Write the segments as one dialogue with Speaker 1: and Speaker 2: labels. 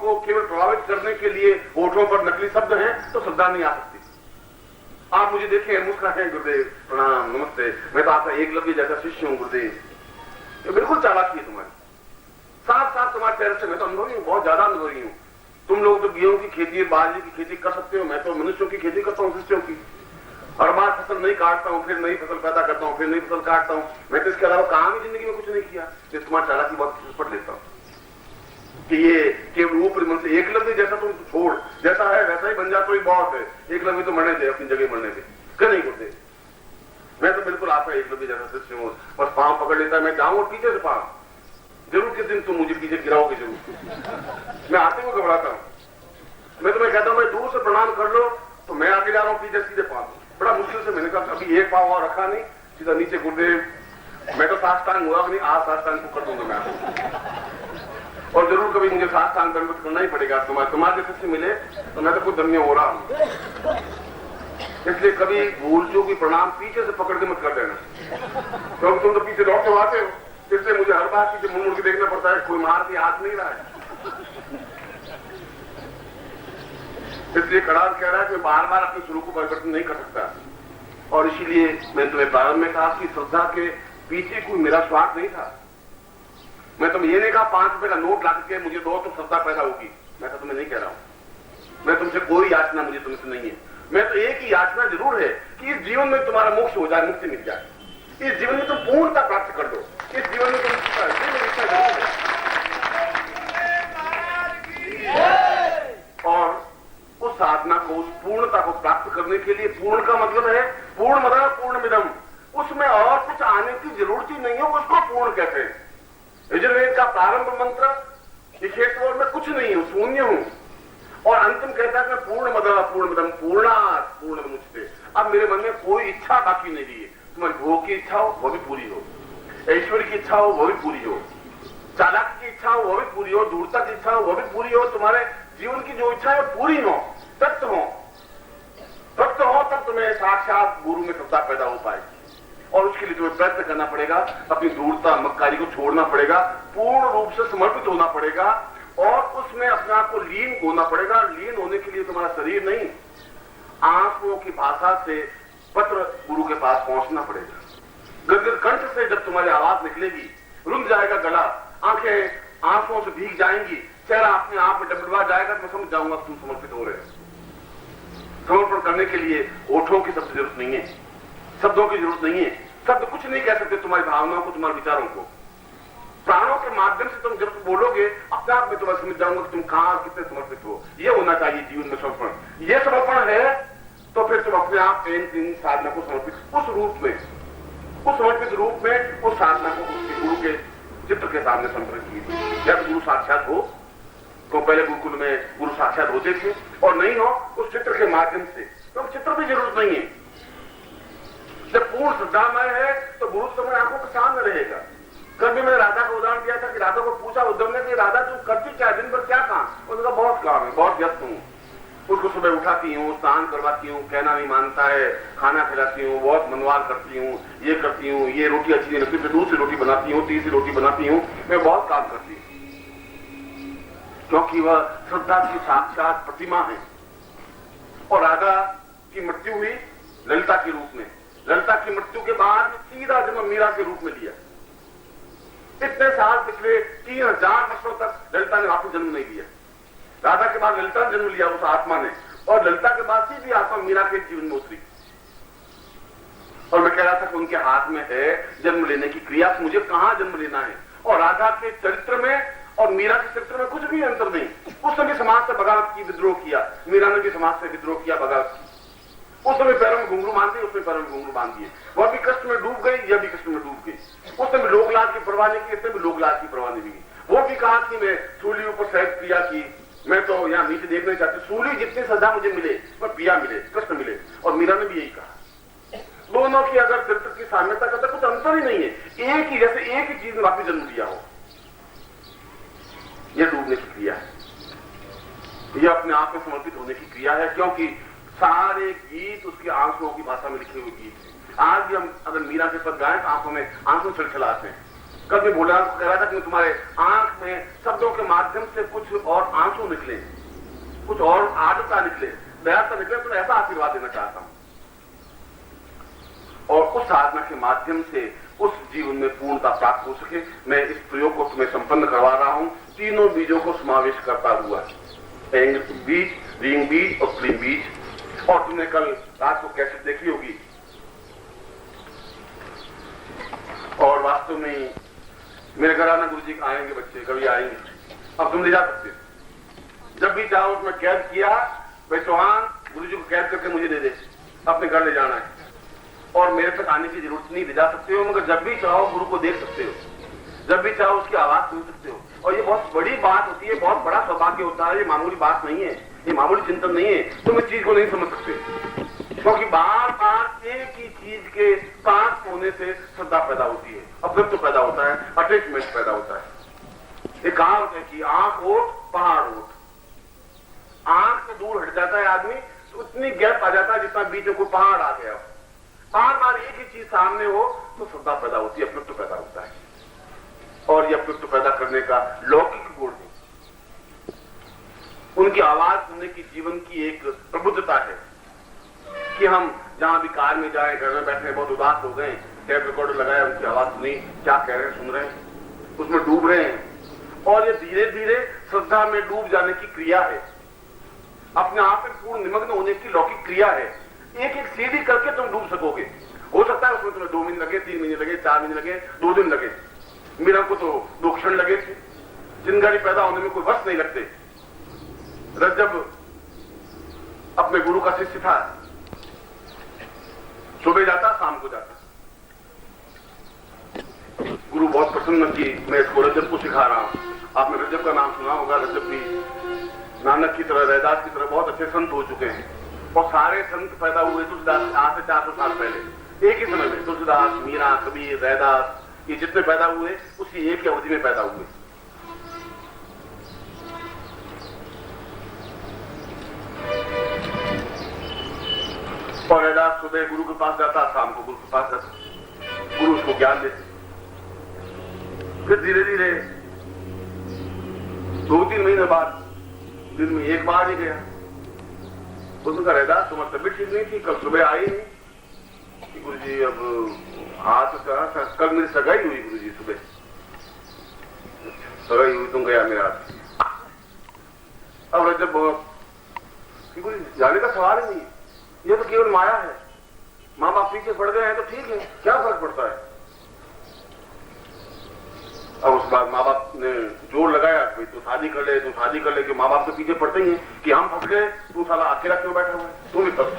Speaker 1: को केवल प्रभावित करने के लिए होठों पर नकली शब्द हैं तो श्रद्धा नहीं आ सकती। आप मुझे देखें, मुस्कुराएं, गुरुदेव प्रणाम नमस्ते, मैं तो आपका एकलव्य जैसा शिष्य हूं गुरुदेव। ये बिल्कुल चालाकी है तुम्हारी, साफ साफ तुम्हारे चेहरे से मैं तो अनुभवी हूं, बहुत ज्यादा अनुभवी हूं। तुम लोग तो गेहूं की खेती, बाजरे की खेती कर सकते हो, मैं तो मनुष्यों की खेती करता हूं, शिष्यों की। हर बार फसल नहीं काटता हूं, फिर नई फसल पैदा करता हूं, फिर नई फसल काटता हूं। मैं तो इसके अलावा काम ही जिंदगी में कुछ नहीं किया। ये तुम्हारी चालाकी बहुत पढ़ लेता हूं कि ये केवल ऊपरी मन से एकलव्य जैसा तुम छोड़, जैसा है वैसा ही बन जा तो ही बहुत है। एकलव्य तो मरने दे, अपनी जगह मरने दे, क्या नहीं करते। मैं तो बिल्कुल आपका एकलव्य जैसा शिष्य हूं, बस पांव पकड़ लेता है, मैं जाऊं और पीछे से पांव, जरूर किस दिन तुम मुझे पीछे गिराओगे जरूर। मैं आते हुए घबराता हूं, मैं तुम्हें कहता हूं मैं दूर से प्रणाम कर लो तो मैं आगे जा रहा हूं पीछे सीधे पांव। बड़ा मुश्किल से मैंने कहा अभी एक पांव और रखा नहीं, सीधा नीचे गुरुदेव। मैं तो साष्टांग हुआ नहीं, आज साष्टांग को कर दूंगा मैं आपको, और जरूर कभी मुझे साष्टांग दंडवत करना ही पड़ेगा। तुम्हारे जैसे से मिले तो मैं तो खुद धन्य हो रहा हूं। इसलिए कभी भूल चूक भी प्रणाम पीछे से पकड़ के मत कर देना, क्योंकि तुम तो पीछे लौट के आते हो, इसलिए मुझे हर बार पीछे मुड़ मुड़ के देखना पड़ता है, कोई मार के हाथ नहीं रहा है। इसलिए कड़ार कह रहा है कि बार बार अपने स्वरूप को परिवर्तन नहीं कर सकता। और इसीलिए मैंने तुम्हें प्रारंभ में कहा कि श्रद्धा के पीछे कोई मेरा स्वार्थ नहीं था। मैं तुम्हें ये नहीं कहा 5 रुपए का नोट ला के मुझे दो तो श्रद्धा पैदा होगी, मैं तो तुम्हें नहीं कह रहा हूं। मैं तुमसे कोई याचना मुझे तुमसे नहीं है। मैं तो एक ही याचना जरूर है कि इस जीवन में तुम्हारा मोक्ष हो जाए, मुक्ति मिल जाए, इस जीवन में तुम पूर्णता प्राप्त कर दो, इस जीवन में तुम और उस साधना को, उस पूर्णता को प्राप्त करने के लिए, पूर्ण का मतलब है पूर्ण मदा पूर्ण मिदम, उसमें और कुछ आने की जरूरत ही नहीं है, उसको पूर्ण कहते हैं। यजुर्वेद का प्रारंभ मंत्र इस क्षेत्र में कुछ नहीं हूं, शून्य हूं, और अंतिम कहता है मैं पूर्ण मदा पूर्ण मिदम पूर्णात् पूर्णमुच्यते। अब मेरे मन में कोई इच्छा बाकी नहीं रही है। तुम्हारी भोग की इच्छा हो वो भी पूरी हो, ऐश्वर्य की इच्छा हो वो भी पूरी हो, चालाकी की इच्छा हो वो भी पूरी हो, दूरता की इच्छा हो वो भी पूरी हो, तुम्हारे जीवन की जो इच्छा है वो पूरी हो, तृप्त हो तब तुम्हें साक्षात गुरु में श्रद्धा पैदा हो पाएगी। और उसके लिए तुम्हें प्रयत्न करना पड़ेगा, अपनी दूरता मक्कारी को छोड़ना पड़ेगा, पूर्ण रूप से समर्पित होना पड़ेगा, और उसमें अपने आप को लीन होना पड़ेगा। लीन होने के लिए तुम्हारा शरीर नहीं, आंखों की भाषा से पत्र गुरु के पास पहुंचना पड़ेगा। गदगद कंठ से जब तुम्हारी आवाज निकलेगी, रुक जाएगा गला, आंखें आंसुओं से भीग जाएंगी, चेहरा अपने आप में डबडबा जाएगा, तो मैं समझ जाऊंगा तुम समर्पित हो रहे हो। समर्पण करने के लिए होठों की शब्द जरूरत नहीं है, शब्दों की जरूरत नहीं है, शब्द कुछ नहीं कह सकते तुम्हारी भावनाओं को, तुम्हारे विचारों को। प्राणों के माध्यम से तुम जब बोलोगे अपने आप में तुम्हें समझ जाऊंगा कि तुम कहां कितने समर्पित हो। यह होना चाहिए जीवन में समर्पण। यह समर्पण है तो फिर तुम अपने आप प्रेम साधना को समर्पित उस रूप में, उस समर्पित रूप में उस साधना को उसके गुरु के चित्र के सामने समर्पित कीजिए। जब गुरु साक्षात हो तो पहले गुरुकुल में गुरु साक्षात होते थे, और नहीं हो उस चित्र के माध्यम से, तो चित्र की जरूरत नहीं है। जब पूर्ण श्रद्धामय है तो गुरु तुम्हारी आंखों के सामने रहेगा। कल भी मैंने राधा का उदाहरण दिया था कि राधा को पूछा उद्धव ने कि राधा तुम करती क्या, दिन भर क्या काम? उसने कहा बहुत काम है, बहुत व्यस्त हूं। उसको सुबह उठाती हूँ, स्नान करवाती हूँ, कहना नहीं मानता है, खाना खिलाती हूँ, बहुत मनवार करती हूँ, ये करती हूँ, ये रोटी अच्छी नहीं लगती, फिर दूसरी रोटी बनाती हूँ, तीसरी रोटी बनाती हूँ, मैं बहुत काम करती हूँ, क्योंकि वह श्रद्धा की साक्षात प्रतिमा है। और राधा की मृत्यु हुई ललिता के रूप में। ललिता की मृत्यु के बाद सीधा जन्म मीरा के रूप में लिया। इतने साल पिछले 3000 वर्षों तक ललिता ने वापस जन्म नहीं लिया। राधा के बाद ललिता ने जन्म लिया उस आत्मा ने, और ललिता के बाद सीधी आत्मा मीरा के जीवन में उतरी। और मैं कह रहा था कि उनके हाथ में है जन्म लेने की क्रिया, मुझे कहां जन्म लेना है। और राधा के चरित्र में और मीरा के चरित्र में कुछ भी अंतर नहीं। उसने भी समाज से बगावत की, विद्रोह किया, मीरा ने भी समाज से विद्रोह किया, बगावत की। उसने भी पैरों में घुंघरू बांध दिए, उसने पैरों में घुंघरू बांध दिए। वह भी कष्ट में डूब गई, यह भी कष्ट में डूब गई। उसने भी लोक लाज की परवाह नहीं की, इसने भी लोक लाज की परवाह नहीं की। वो भी कहा कि मैं सूली ऊपर सहज क्रिया की, मैं तो यहाँ नीचे देखना नहीं चाहती, सूली जितनी सजा मुझे मिले पर पिया मिले, कृष्ण मिले। और मीरा ने भी यही कहा। दोनों की अगर चरित्र की साम्यता करता कुछ अंतर ही नहीं है, एक ही जैसे एक ही चीज में वापिस जन्म लिया हो। यह डूबने की क्रिया है, यह अपने आप में समर्पित होने की क्रिया है, क्योंकि सारे गीत उसके आंसुओं की भाषा में लिखे हुए गीत हैं। आज भी हम अगर मीरा के पद गाएं तो आंखों में आंसू छलछलाते हैं। कल मैं बोला कह रहा था कि तुम्हारे आंख में शब्दों के माध्यम से कुछ और आंसू निकले, कुछ और आर्द्रता निकले, दयाता निकले, तो ऐसा आशीर्वाद देना चाहता हूं। और उस साधना के माध्यम से उस जीवन में पूर्णता प्राप्त हो सके, मैं इस प्रयोग को तुम्हें संपन्न करवा रहा हूं। तीनों बीजों को समावेश करता हुआ, एंग बीज, रिंग बीज और क्लीन बीज। और तुमने कल रात को कैसे देखी होगी। और वास्तव में मेरे घर आना गुरु जी आएंगे, बच्चे कभी आएंगे, अब तुम ले जा सकते हो। जब भी चाहो उसमें कैद किया, भाई चौहान गुरु जी को कैद करके मुझे दे दे, अपने घर ले जाना है। और मेरे तक आने की जरूरत नहीं, ले जा सकते हो, मगर जब भी चाहो गुरु को देख सकते हो, जब भी चाहो उसकी आवाज सुन सकते हो। और ये बहुत बड़ी बात होती है, बहुत बड़ा सौभाग्य होता है, ये मामूली बात नहीं है, ये मामूली चिंतन नहीं है। तुम इस चीज को नहीं समझ सकते, क्योंकि बार बार एक ही चीज के पास होने से श्रद्धा पैदा होती है, अपने पैदा होता है, अटैचमेंट पैदा होता है। एक कहावत है कि आंख ओट पहाड़ ओट, आंख से दूर हट जाता है आदमी तो उतनी गैप आ जाता है जितना बीच में कोई पहाड़ आ गया। बार बार एक ही चीज सामने हो तो श्रद्धा पैदा होती है, अपने पैदा होता है। और ये अपने पैदा करने का लौकिक गुण है, उनकी आवाज सुनने की जीवन की एक प्रबुद्धता है कि हम जहां भी कार में जाए, घर में बैठे बहुत उदास हो गए, टेप रिकॉर्डर लगाया, उनकी आवाज सुनी, क्या कह रहे हैं सुन रहे हैं, उसमें डूब रहे हैं। और ये धीरे धीरे श्रद्धा में डूब जाने की क्रिया है, अपने आप में पूर्ण निमग्न होने की लौकिक क्रिया है। एक एक सीढ़ी करके तुम डूब सकोगे। हो सकता है उसमें तुम्हें 2 महीने लगे, 3 महीने लगे, 4 महीने लगे, 2 दिन लगे। मीरा को तो 2 क्षण लगे थे। चिंगारी पैदा होने में कोई वर्ष नहीं लगते। रज्जब अपने गुरु का शिष्य था, सुबह जाता शाम को जाता। गुरु बहुत प्रसन्न कि मैं इसको रज्जब को सिखा रहा हूं। आपने रज्जब का नाम सुना होगा। रज्जब भी नानक की तरह, रैदास की तरह बहुत अच्छे संत हो चुके हैं। और सारे संत पैदा हुए तुलसीदास आज से 400 साल पहले, एक ही समय में। तुलसीदास, मीरा, कबीर, रैदास, ये जितने पैदा हुए उसी एक ही अवधि में पैदा हुए। और रैदास सुबह गुरु के पास जाता, शाम को गुरु के पास जाता, गुरु उसको ज्ञान देते। फिर धीरे धीरे 2-3 महीने बाद दिन में एक बार ही गया। उसने कहा रैदास तुम्हारी तबीयत ठीक नहीं थी, कल सुबह आई नहीं कि गुरु जी अब हाथ से कल मेरी सगाई हुई गुरु जी, सुबह सगाई हुई, तुम गया मेरा हाथ। अब रज्जब गुरु जी जाने का सवाल ही नहीं, ये तो केवल माया है। माँ बाप पीछे पड़ गए हैं तो ठीक है, क्या फर्क पड़ता है। अब उस बाद माँ बाप ने जोर लगाया भाई तू शादी कर ले, तू शादी कर ले, कि माँ बाप के पीछे पड़ते ही हैं कि हम फंस गए, तू साला अकेला क्यों बैठा हुआ है, तू भी फंस।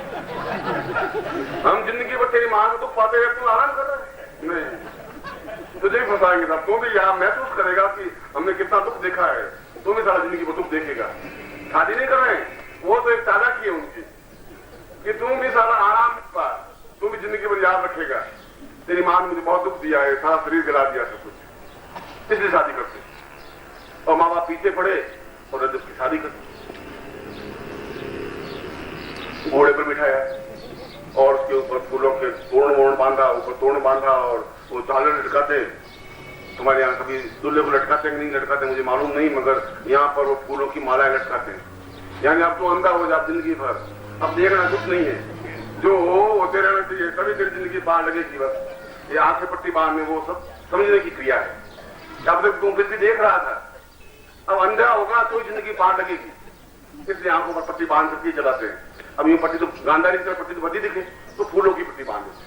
Speaker 1: हम जिंदगी भर तेरी माँ को दुख पाते हैं, तू आराम कर रहा है। नहीं, तुझे भी फंसाएंगे साहब, तू भी यहाँ महसूस करेगा कि हमने कितना दुख देखा है, तू भी सारा जिंदगी भर दुख देखेगा। शादी नहीं कर रहे हैं, वो तो एक चालाकी है उनकी कि तुम भी सारा आराम पा, तू भी जिंदगी भर याद रखेगा तेरी माँ ने मुझे बहुत दुख दिया है, सारा शरीर गिरा दिया सब कुछ, इसलिए शादी करते। और माँ बाप पीछे पड़े और रज्जब की शादी करते। घोड़े पर बिठाया और उसके ऊपर फूलों के तोरण बांधा, ऊपर तोरण बांधा और वो झालर लटकाते। तुम्हारे यहाँ कभी दूल्हे को लटकाते नहीं लटकाते मुझे मालूम नहीं, मगर यहाँ पर वो फूलों की मालाएं लटकाते हैं। यानी अब तो अंधा हो जाए जिंदगी भर, अब देखना कुछ नहीं है, जो हो होते रहना चाहिए, तभी तेरी जिंदगी बाहर लगेगी। बस ये आंखें पट्टी बांधने वो सब समझने की क्रिया है। अब तक तुम फिर भी देख रहा था, अब अंधा होगा तो जिंदगी पार लगेगी, इसलिए आंखों पर पट्टी बांध करके चलाते हैं। अब ये पट्टी तो गांधारी की तरह पट्टी तो बदी दिखे तो फूलों की पट्टी बांध देते।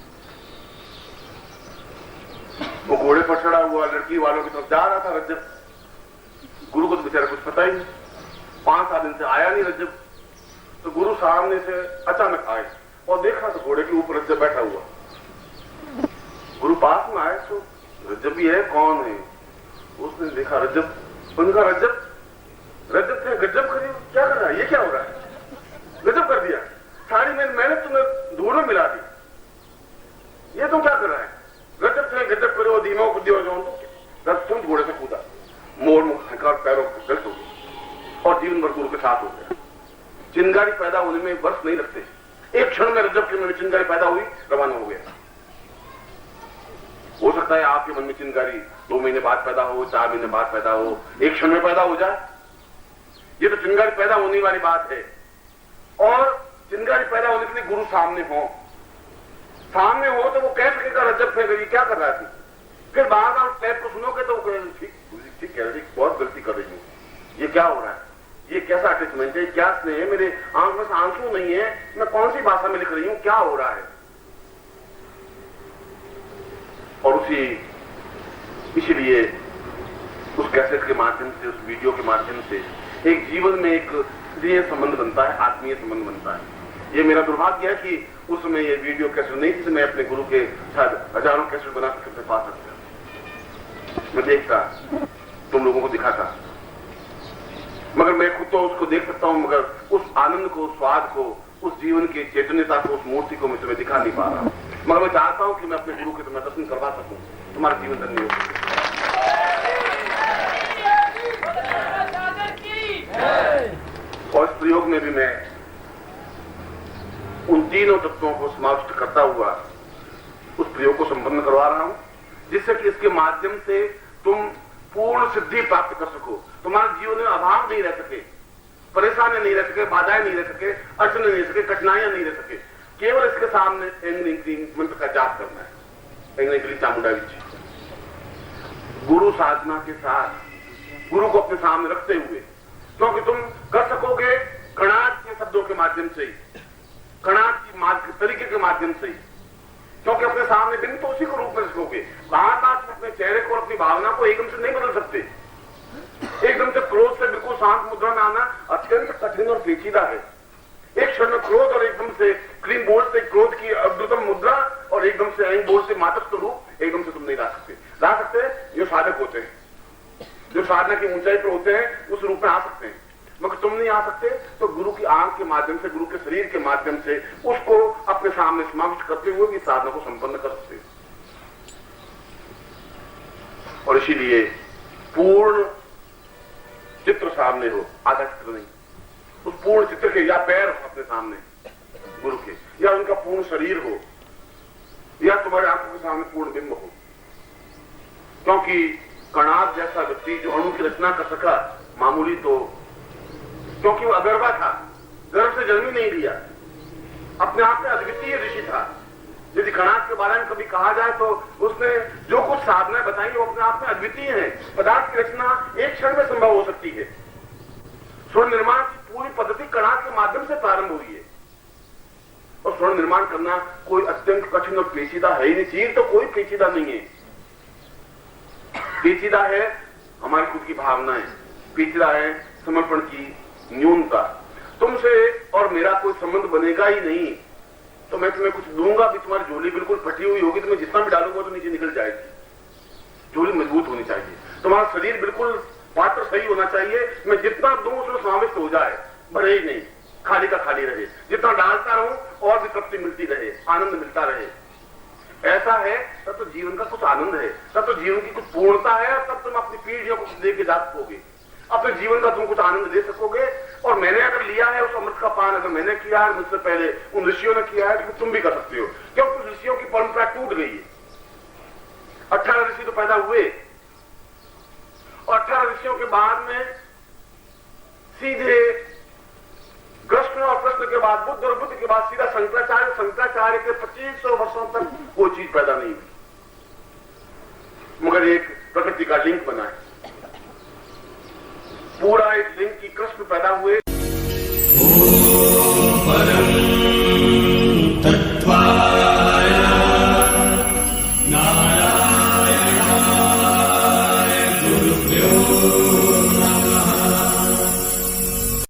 Speaker 1: वो घोड़े पर चढ़ा हुआ लड़की वालों की तरफ जा रहा था रज्जब। गुरु को तो बेचारा कुछ पता ही नहीं, 5-7 दिन से आया नहीं रज्जब। तो गुरु सामने से अचानक आए और देखा तो घोड़े के ऊपर रज्जब बैठा हुआ। गुरु पास में आए तो रज्जब भी है, कौन है? उसने देखा रज्जब, उनका रज्जब थे, गज्जब करिए, क्या कर रहा है, ये क्या हो रहा है, गजब कर दिया, सारी मैंने तुम्हें धूल में मिला दी, ये तुम क्या कर रहा है, गजब करो, धीमो खुदियो जो तुम घोड़े से कूदा, मोर मुख फेंका, पैरों गलत हो गए और जीवन भर गुरु के साथ हो गया। चिंगारी पैदा होने में वर्ष नहीं लगते, एक क्षण में रज्जब के में चिंगारी पैदा हुई, रवाना हो गया। हो सकता है आपके मन में चिंगारी 2 महीने बाद पैदा हो, 4 महीने बाद पैदा हो, एक क्षण में पैदा हो जाए। ये तो चिंगारी पैदा होने वाली बात है। और चिंगारी पैदा होने के लिए गुरु सामने हो तो वो कह सकेगा रज्जब फेंक क्या कर रहा थी। फिर बार बार टैप को सुनोगे तो वो ठीक कह रही, बहुत गलती कर रही हूं, ये क्या हो रहा है, ये कैसा अटैचमेंट है, क्या स्नेह है, मेरे आंख में से आंसू नहीं है, मैं कौन सी भाषा में लिख रही हूं, क्या हो रहा है। और इसीलिए उस कैसेट के माध्यम से, उस वीडियो के माध्यम से एक जीवन में एक प्रिय संबंध बनता है, आत्मीय संबंध बनता है। ये मेरा दुर्भाग्य है कि उस समय ये वीडियो कैसेट नहीं थी, मैं अपने गुरु के साथ हजारों कैसेट बना सकते पा सकता, मैं देखता, तुम लोगों को दिखाता, मगर मैं खुद तो उसको देख सकता हूं, मगर उस आनंद को, स्वाद को, उस जीवन की चैतन्यता को, उस मूर्ति को मैं तुम्हें दिखा नहीं पा रहा हूं। मगर मैं चाहता हूं कि मैं अपने गुरु के तुम्हें दर्शन करवा सकूं, तुम्हारा जीवन धन्य हो। और इस प्रयोग में भी मैं उन तीनों तत्वों को समाविष्ट करता हुआ उस प्रयोग को संपन्न करवा रहा हूं, जिससे कि इसके माध्यम से तुम पूर्ण सिद्धि प्राप्त कर सको, तुम्हारे जीवन में अभाव नहीं रह सके, परेशानियां नहीं रह सके, बाधाएं नहीं रह सके, अड़चने नहीं रह सके, कठिनाइयां नहीं रह सके। केवल इसके सामने मंत्र का जाप करना है, एंग्री चामुंडा विच। गुरु साधना के साथ गुरु को अपने सामने रखते हुए, क्योंकि तुम कर सकोगे कणाद के शब्दों के माध्यम से, कणाद की तरीके के माध्यम से, क्योंकि अपने सामने बिन तो उसी को रूप में रखोगे। बार-बार अपने चेहरे को, अपनी भावना को एकदम से नहीं बदल सकते। एकदम से क्रोध से बिल्कुल शांत मुद्रा में आना अत्यंत कठिन और पेचीदा है। एक क्षण में क्रोध और एकदम से क्रीम बोर्ड से क्रोध की अद्भुतम मुद्रा और एकदम से ऐन बोर्ड से मातस्थ रूप एकदम से तुम नहीं ला सकते। ला सकते जो साधक होते हैं, जो साधना की ऊंचाई पर होते हैं, उस रूप में आ सकते हैं, मगर तुम नहीं आ सकते। तो गुरु की आंख के माध्यम से, गुरु के शरीर के माध्यम से उसको अपने सामने समाविष्ट करते हुए भी साधना को संपन्न कर सकते। और इसीलिए पूर्ण चित्र सामने हो, आधा चित्र नहीं, उस पूर्ण चित्र के या पैर हो अपने सामने गुरु के, या उनका पूर्ण शरीर हो, या तुम्हारे आंखों के सामने पूर्ण बिंब हो। क्योंकि कणाद जैसा व्यक्ति जो अणु की रचना कर सका मामूली, तो क्योंकि वो अगर्वा था, गर्भ से जन्म ही नहीं लिया, अपने आप में अद्वितीय ऋषि था। यदि कणाद के बारे में कभी कहा जाए तो उसने जो कुछ साधनाएं बताई वो अपने आप में अद्वितीय है। पदार्थ की रचना एक क्षण में संभव हो सकती है। स्वर्ण निर्माण की पूरी पद्धति कणाद के माध्यम से प्रारंभ हुई है। और स्वर्ण निर्माण करना कोई अत्यंत कठिन और पेचीदा है ही नहीं। चीज तो कोई पेचीदा नहीं है। पेचीदा है हमारी खुद की भावनाएं, पेचीदा है समर्पण की न्यूनता। तुमसे और मेरा कोई संबंध बनेगा ही नहीं तो मैं तुम्हें कुछ दूंगा भी, तुम्हारी झोली बिल्कुल फटी हुई होगी, तुम्हें जितना भी डालूंगा तो नीचे निकल जाएगी। झोली मजबूत होनी चाहिए, तुम्हारा शरीर बिल्कुल पात्र सही होना चाहिए। मैं जितना दूं उसमें समाविष्ट हो जाए, बढ़े ही नहीं, खाली का खाली रहे। जितना डालता रहूं और भी तृप्ति मिलती रहे, आनंद मिलता रहे। ऐसा है तब तो जीवन का कुछ आनंद है, तब तो जीवन की कुछ पूर्णता है, तब तुम अपनी पीढ़ियों को कुछ लेके जा सकोगे, अपने जीवन का तुम कुछ आनंद दे सकोगे। और मैंने अगर लिया है उस अमृत का पान, अगर मैंने किया है, मुझसे पहले उन ऋषियों ने किया है, तो तुम भी कर सकते हो। क्योंकि ऋषियों की परंपरा टूट गई है। 18 ऋषि तो पैदा हुए और 18 ऋषियों के बाद में सीधे कृष्ण और कृष्ण के बाद बुद्ध और बुद्ध के बाद सीधा शंकराचार्य। शंकराचार्य के 2500 वर्षों तक कोई चीज पैदा नहीं हुई, मगर एक प्रकृति का लिंक बना है। पूरा एक लिंक की कृष्ण पैदा हुए,